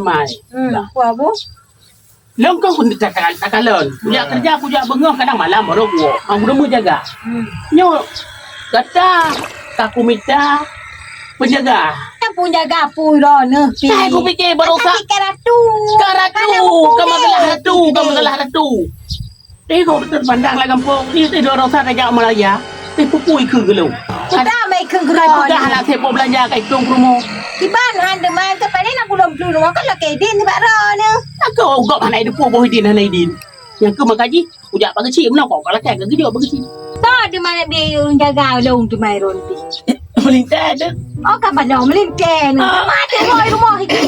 mai. Apa? Long kau pun takalan. Punya kerja punya bengong kadang malam baru gua. Aku udah jaga. Nyo kata aku minta penjaga. Pun jaga pun dah pi. Aku fikir berusaha. Karatu. Kamu salah ratu. Tengok terpandang lah kampung. Ni tidur orang raja Malaya. Pupui ke gelu. Kita mai ke Kau dah nak tepo belanja kat tong promo. Di ban han de mai ke pada nak belum belum kan lah ke din ba ro ne. Aku gak mana ada puak boh din hanai din. Yang ke makaji, ujak bagi cik mana kau kalau kayak gede bagi cik. Ta de mana be jaga long tu mai ron pi. Melintas ada. Oh kan pada melintas. Mati hoi rumah itu.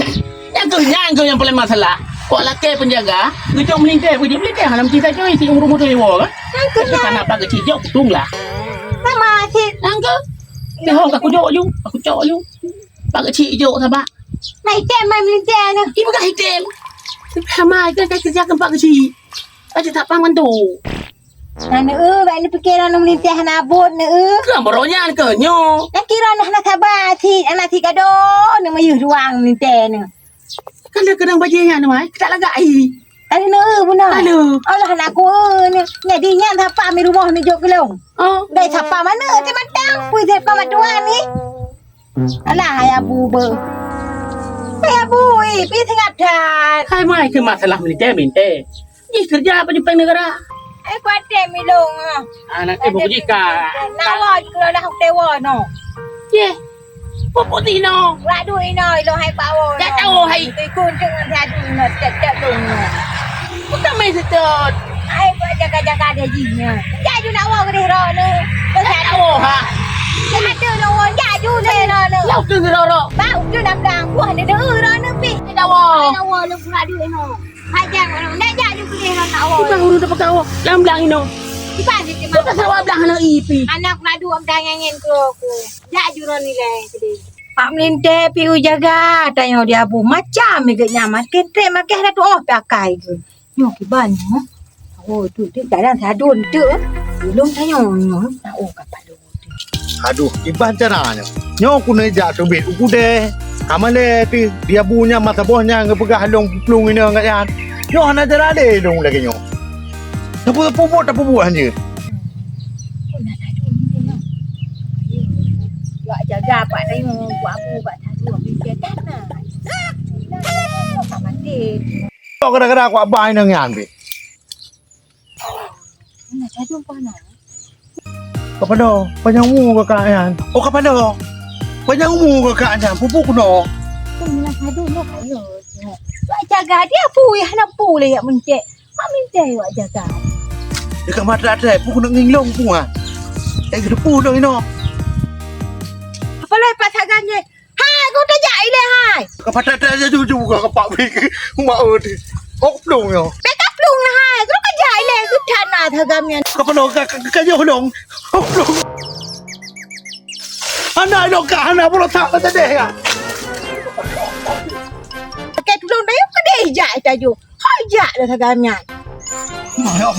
Yang yang paling masalah. Kau laki penjaga, kau melintas, kau melintas halam kita cuy si umur tu lewa kan? Kita nak bagi cik jauh tung lah. Sama cik. Angka. Dah aku cok you. Bagi cik jauh sahabat. Mai tem mai melintas ne. Ibu kah hitam. Sama ke kerja kempak ke cik. Aja tak pangan tu. Nana baik ni fikiran nak melintas nak abot ne Kan baronya ke nyo. Nak kira nak sabar si anak si kado nak mayuh ruang melintas ne. Kalau kadang bajinya ni mai, kita lagai. Ada ne benar. Aduh. Allah nak aku ne. Nyadinya siapa ambil rumah ni jok kelong. Oh, Dari siapa mana ti matang. Pui siapa matuan ni. Alah hai abu ber. Hai abu pi tengah dah. hai mai ke masalah melintas. Ni kerja apa di negara? Ai kuat milong ah. Anak ibu jika. Nawat kalau dah dewa no. Ye. Popo tino. Radu inoi lo hai pawo. Tak tahu hai. Ti kun jangan radu no tak dong. Bukan main setot. Ai buat jaga-jaga dia jinya. Jaju nak wa gede ro ne. Tak tahu ha. Jangan tu no wa jaju ne ro ne. Lau tu roro. Bau tu nak dang buah ne ro ne pi. Tak tahu. Nak wa lu radu no. Hajang no. Nak jaju gede ro nak wa. Bukan huru dapat kau. Lam belang ino. Ipan ni Bukan sawah belang anak ipi. anak radu am dangangen ke aku. Jaju ro ni le gede. Pak melinte piu jaga tanya dia abu macam me nyaman kente makan dah tu oh pakai tu. Nyo ki ban no. Oh tu dalam sadun tu. Belum tanya nyo tak oh kata tu. Aduh, iban caranya. Nyo ku neja tu bet ku deh. Kamale ti dia punya mata bohnya ngepegah halong plung ini enggak yan. Nyo hana jara deh dong lagi nyo. Tapu hanya. Buat jaga pak tengok buat abu buat satu ambil tanah. Tak mati. Kok gara-gara aku abai nang yan be. Nak satu pana. Kapado, panyamu ke kaayan. Oh kapado. Panyamu ke kaayan. Pupuk no. Kau nak satu no kayo. Buat jaga dia pu ya nak pu le ya mencek. Mak minta buat jaga. Dekat mata ada pupuk nak nginglong pu ah. Gedepu dong ino. Apa lai pasangannya? Hai, kau dah jai le hai. Kapata ada juju ke kapak be. Mak ode. Ok plung yo. Backup lung lah hai. Kau kan jai le ku tanah thagamnya. Kapado kayo dong. Ok plung. Anak dong ka anak pula tak kata deh ya. Pakai tulung dah ke deh jai taju. Hai jai dah thagamnya. Mayo.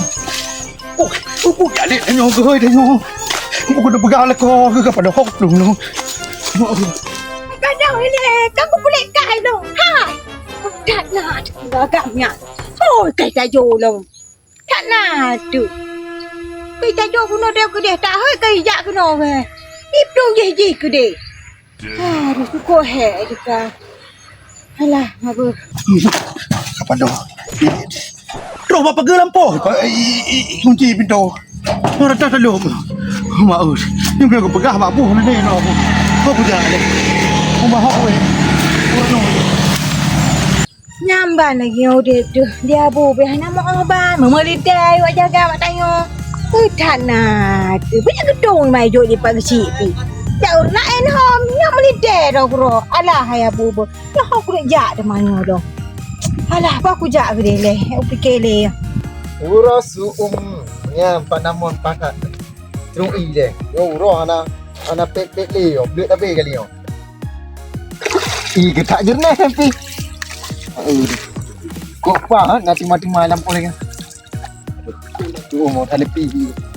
Aku kali nyo goi deh nyo. Aku dah pegang le ko kepada ok plung lo. Kadang ini kamu boleh kai lo. Hai. Tak nak thagamnya. Oh, kai taju lo. Tak nak tu. Kai taju kuno dia ke deh tak hai kai jak kuno we. Ipung je ke deh. Aduh, kok he juga. Alah, ngabur. Kapado. Roh bapa gelampo. Kunci pintu. Ora tak telum. Maus. Ni aku pegah mak buh ni no. Kau puja ni. Rumah hok we. Ora no. Nyamban lagi udah tu. Dia abu be hana mau ngaban. Mama lidai wak jaga mak tanya. Tanah tu. Banyak gedung mai jok di pagi cipi. Jauh nak en hom. Yang melidai dah kuro. Alah hai abu bo. Ya hok ku jak de mana dah. Alah apa aku jak ke dia le. Aku fikir le. Urasu nya panamon pakat. Trung i deh. Yo uro ana pek le yo. Blek tabe kali yo. I getak jerneh pi. Kok pa nanti mati malam boleh kan. Tu mau talepi.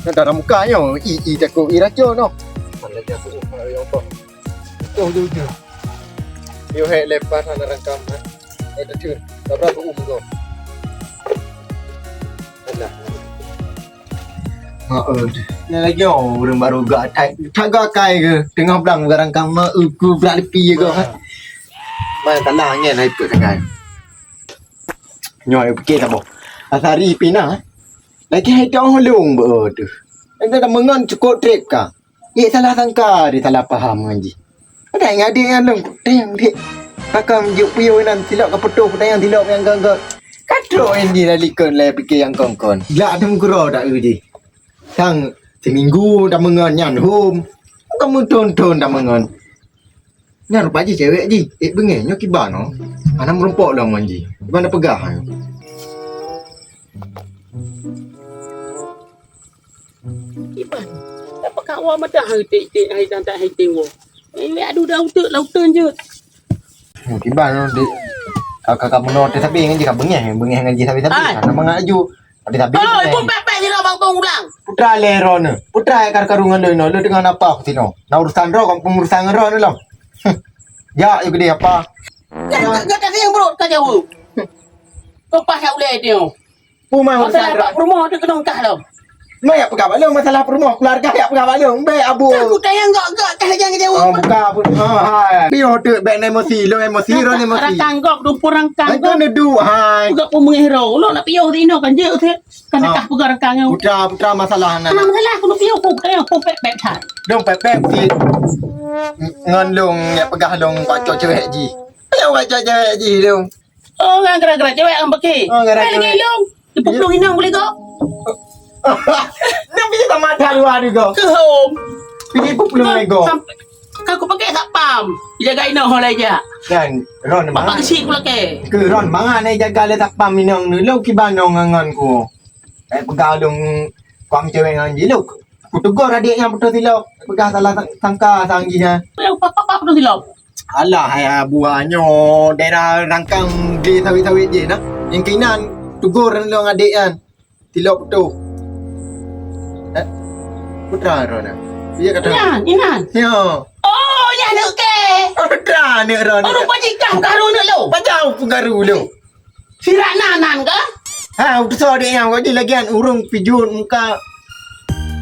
Nak dalam muka yo. I jago i rajo no. Malah jago yo apa. Tu. Yo hek lepas ana rangkam. Itu berapa kau? Alah. Ni lagi orang baru gak tak kai ke tengah belang garang kamu aku berak lepi ke mana tak lah angin hai put sangat nyoi fikir tak boh asari pina lagi hai dah holong bo tu anda dah mengan cukup trip ka salah sangka dia salah faham ngaji ada yang ada yang long tayang dik kakam juk piyo nan tilok ka petuh tayang tilok yang gagak kadro endi dah likon le fikir yang kongkon gak dem guro dak uji sang seminggu dah mengan nyan home kamu tonton dah mengan nyan rupa je cewek je bengenya kibar no anak merompok lah manji mana pegah Iban. Apa kau awak madah tik hai dan tak hai tengok. Aduh dah lautan je. kibar no di kakak menor tapi ngaji ka bengeh ngaji tapi anak mengaju tapi Oh, ibu pepek ni bang tong ulang. putra leron putra karungan lo dengan apa aku tino na urusan ro kamu pengurusan ro ni lo ya gede apa Gak tak yang bro tak jauh. Kau pas tak boleh dia. Puma urusan Masalah ro pak rumah dia kena angkat dah. mai apa kabar lo masalah rumah keluarga ya apa kabar lo be abu Aku tayang gak jangan jauh. oh buka hai bio tu be emosi ro emosi Rangkang gok dumpur rangkang itu gok. ne du hai Gak pun mengero lo nak piau tino kan je tu. Kan tak pegang rangkang. putra masalah na Mana masalah aku nak piau aku tayang aku pepek thai. dong pepek si ngon long ya pegah long kau cewek ji ya kau cewek ji dong Oh, gara-gara cewek ang pakai. Oh, gara-gara Lagi long. Dipukul inang boleh kok. Nang bisa sama ada luar juga. Ke home. Pergi pupulung lego. Aku pakai tak pam. Jaga inang hol aja. Dan ron Bapak mang. kesi aku lagi. Ke ron mang ane jaga le tak pam minong nu lo ki banong ngan ku. Pegalung kuam cewek ngan ji lo. Ku tegur adik yang betul silo. Pegah salah sangka sanggi ha. Papa tu silap. Alah hai buahnya daerah rangkang di sawit-sawit je nah. Yang kinan tegur lo adik kan. Tilok betul. Putra ron. Dia kata. Inan. Ya. Oh, ya nak ke. Putra ni ron. Oh, rupa jikah karu nak lo. Bajau pengaruh lo. Sirak nanan ke? Ha, udah so dia yang kau lagi kan urung pijun muka.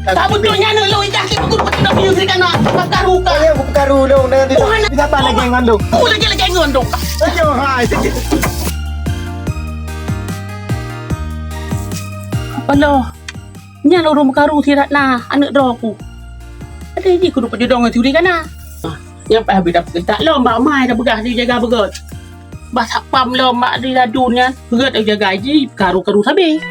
Tak betulnya nak lo idah ke aku nak nak piu serikan nak karu ke. Kau aku pengaruh lo nanti. Bisa apa lagi yang ngandung? Oh, lagi ngondok. Ayo, hai. Alah. Nyan orang karu sirak na anak doku. Ada ni kudu pejodong dengan curi kan ah. Yang pas habis dah tak lo mbak mai dah begah dia jaga begot. Bas pam lo mak dia dunia begot dia jaga ji karu-karu sabi.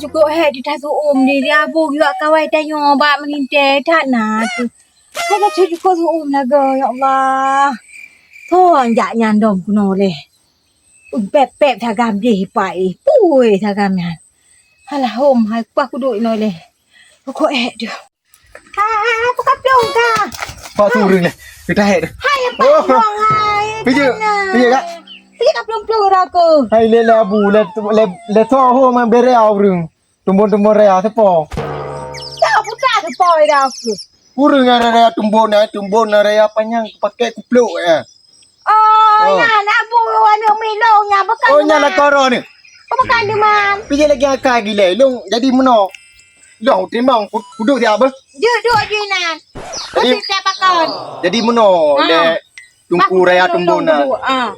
Cukup di tasu dia abu juga kawai tanya bak meninte tak nak tu. Kalau cukup tu laga ya Allah. Thon jak nyandom kuno leh. Pep thagam je pai. Pui thagam nyan. Alah hai aku duduk no leh. Kok tu. Aku kapung ka. Pak turun le. Kita head. Hai apa hai. Pijak kak. Pergi kapung aku. Hai le abu le so ho man bere aurung. Tumbon rea sepo. Tak putra tu poi dah aku. Urung rea tumbon rea panjang pakai kupluk ya. Oh, ya nak bu warna melong nya bekan. Oh nyala koro ni. Bekan dia man. Pijak lagi akak gila. Long jadi meno. Long timbang duduk dia apa? Duduk je nan. Mesti tak pakon. Jadi meno le tungku rea tumbon na.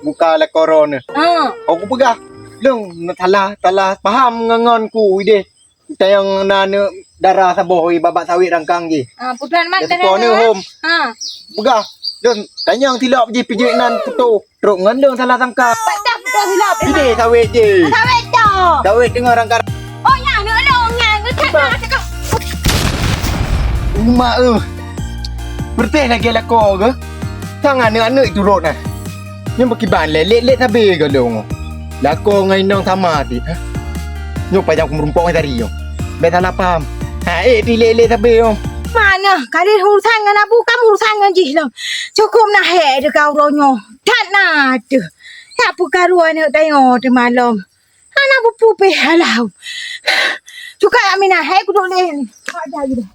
Buka le koro ni. Aku pegah. Long talah faham ngangon ku ide. Tayang nana darah saboh babak sawit rangkang je. Putra man Jadi kau ni home. Pegah. Long tanyang tilap je pijak nan putu. Teruk ngan long salah sangka. Tak putra silap. Ide sawit je. Sawit tu. Sawit dengan rangkang. Oh ya nak long nya. Tak cakap. Mak Berteh lagi lah kau ke? Sangat anak itu rot nah. Yang berkiban le tabe ke long. Lah kau ngai nong sama ti. Nyok pajak merumpok tadi yo. Be salah paham. Ha di le tabe yo. Mana? Kali urusan dengan abu kamu urusan dengan jihlam. Cukup nak hek de kau ronyo. Tak nak tu. Tak pukaruan nak tengok tu malam. Anak pupu pe halau. Cukai amina hek duduk le. Tak jadi dah.